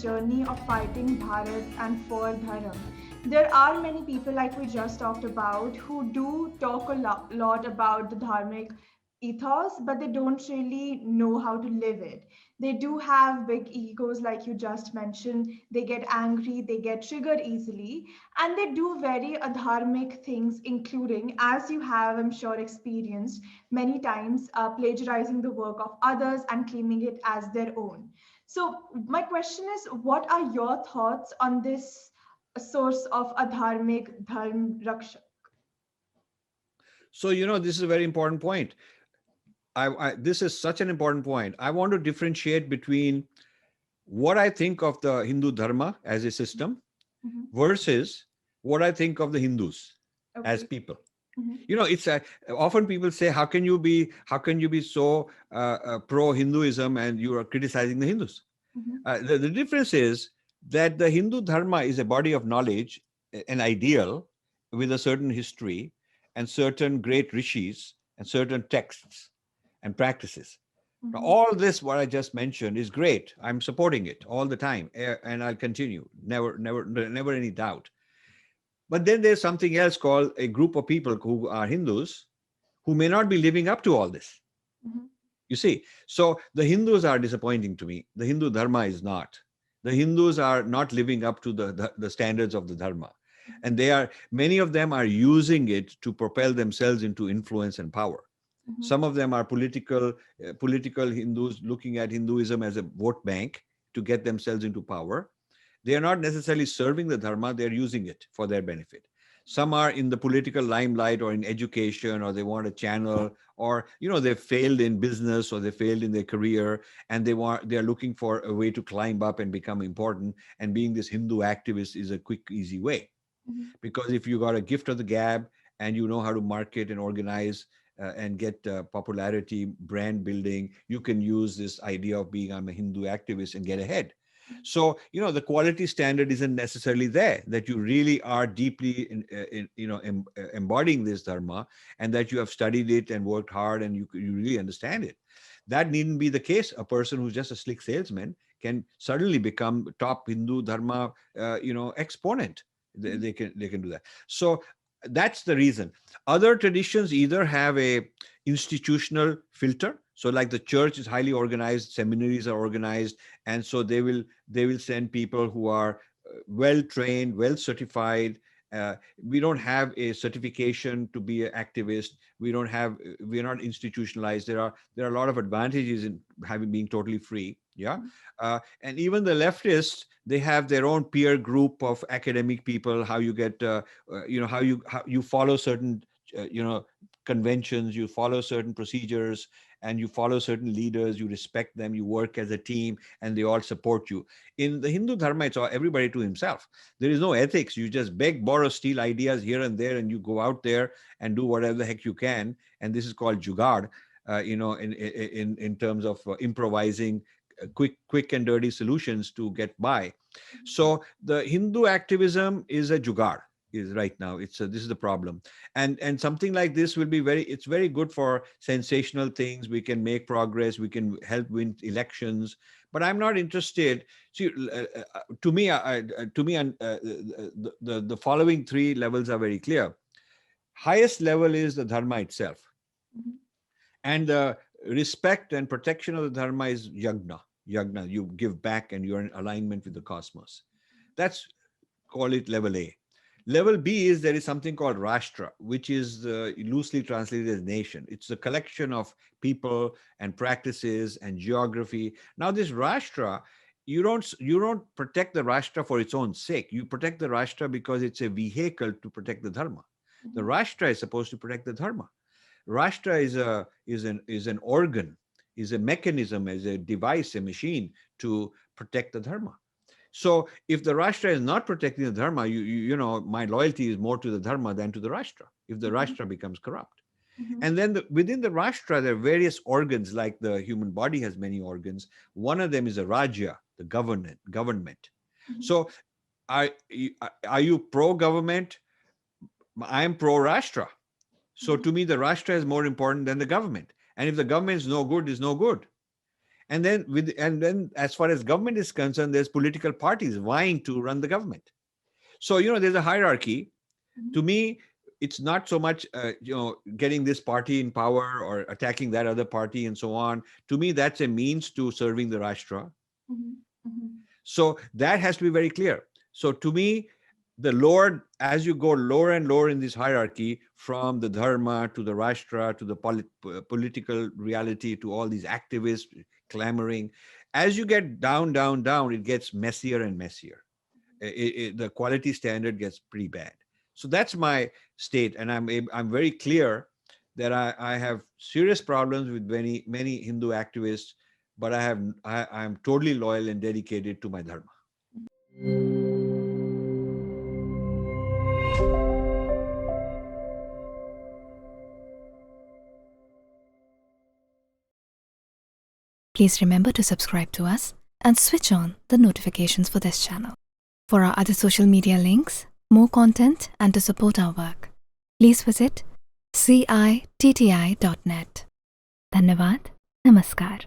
journey of fighting Bharat and for Dharma. There are many people, like we just talked about, who do talk a lot about the dharmic ethos, but they don't really know how to live it. They do have big egos, like you just mentioned. They get angry, they get triggered easily, and they do very adharmic things, including, as you have, I'm sure, experienced many times, plagiarizing the work of others and claiming it as their own. So, my question is, what are your thoughts on this source of adharmic dharm rakshak? So, this is a very important point. This is such an important point. I want to differentiate between what I think of the Hindu Dharma as a system Mhm. versus what I think of the Hindus as Okay. people. Mhm. It's often people say, how can you be so pro Hinduism and you are criticizing the Hindus? Mhm. The difference is that the Hindu Dharma is a body of knowledge, an ideal with a certain history and certain great rishis and certain texts and practices. Now, Mhm. all this, what I just mentioned, is great. I'm supporting it all the time, and I'll continue. Never any doubt. But then there's something else called a group of people who are Hindus who may not be living up to all this. Mhm. You see, so the Hindus are disappointing to me. The Hindu Dharma is not. The Hindus are not living up to the standards of the Dharma. And many of them are using it to propel themselves into influence and power. Mhm. Some of them are political Hindus looking at Hinduism as a vote bank to get themselves into power. They are not necessarily serving the Dharma, they're using it for their benefit. Some are in the political limelight or in education, or they want a channel, or they failed in business or they failed in their career, and they are looking for a way to climb up and become important. And being this Hindu activist is a quick, easy way, Mhm. because if you got a gift of the gab and you know how to market and organize and get popularity, brand building, you can use this idea of being I'm a Hindu activist and get ahead. So the quality standard isn't necessarily there, that you really are deeply embodying this dharma, and that you have studied it and worked hard and you really understand it. That needn't be the case. A person who's just a slick salesman can suddenly become top Hindu dharma exponent. They can do that. So that's the reason. Other traditions either have a institutional filter, so like the church is highly organized, seminaries are organized, and so they will send people who are well trained, well certified. We don't have a certification to be an activist. We're not institutionalized. There are a lot of advantages in having being totally free. Yeah. And even the leftists, they have their own peer group of academic people. How you get how you follow certain conventions, you follow certain procedures, and you follow certain leaders, you respect them, you work as a team, and they all support you. In the Hindu Dharma, it's all everybody to himself. There is no ethics. You just beg, borrow, steal ideas here and there, and you go out there and do whatever the heck you can. And this is called jugaad, in terms of improvising quick and dirty solutions to get by. So the Hindu activism is a jugaad, is right now. This is the problem. And something like this will be it's very good for sensational things. We can make progress, we can help win elections, but I'm not interested. See, to me, the following three levels are very clear. Highest level is the dharma itself, Mhm. and the respect and protection of the dharma is yagna. You give back and you're in alignment with the cosmos. That's, call it level A. Level B is there is something called Rashtra, which is loosely translated as nation. It's a collection of people and practices and geography. Now, this Rashtra, you don't protect the Rashtra for its own sake. You protect the Rashtra because it's a vehicle to protect the Dharma. The Mhm. Rashtra is supposed to protect the Dharma. Rashtra is an organ, is a mechanism, is a device, a machine to protect the Dharma. So if the Rashtra is not protecting the Dharma, my loyalty is more to the Dharma than to the Rashtra, if the Mhm. Rashtra becomes corrupt. Mhm. And then within the Rashtra, there are various organs, like the human body has many organs. One of them is a Rajya, the government. Mhm. So are you pro-government? I am pro-Rashtra. So Mhm. to me, the Rashtra is more important than the government. And if the government is no good, is no good. And then as far as government is concerned, there's political parties vying to run the government. So there's a hierarchy. Mhm. To me, it's not so much getting this party in power or attacking that other party and so on. To me, that's a means to serving the Rashtra. Mhm. Mhm. So that has to be very clear. So to me, the lower, as you go lower and lower in this hierarchy, from the dharma to the Rashtra to the political reality to all these activists clamoring, as you get down, down, down, it gets messier and messier. The quality standard gets pretty bad. So that's my state, and I'm very clear that I have serious problems with many Hindu activists, but I'm totally loyal and dedicated to my dharma. Please remember to subscribe to us and switch on the notifications for this channel. For our other social media links, more content, and to support our work, please visit citti.net. Dhanyavad. Namaskar.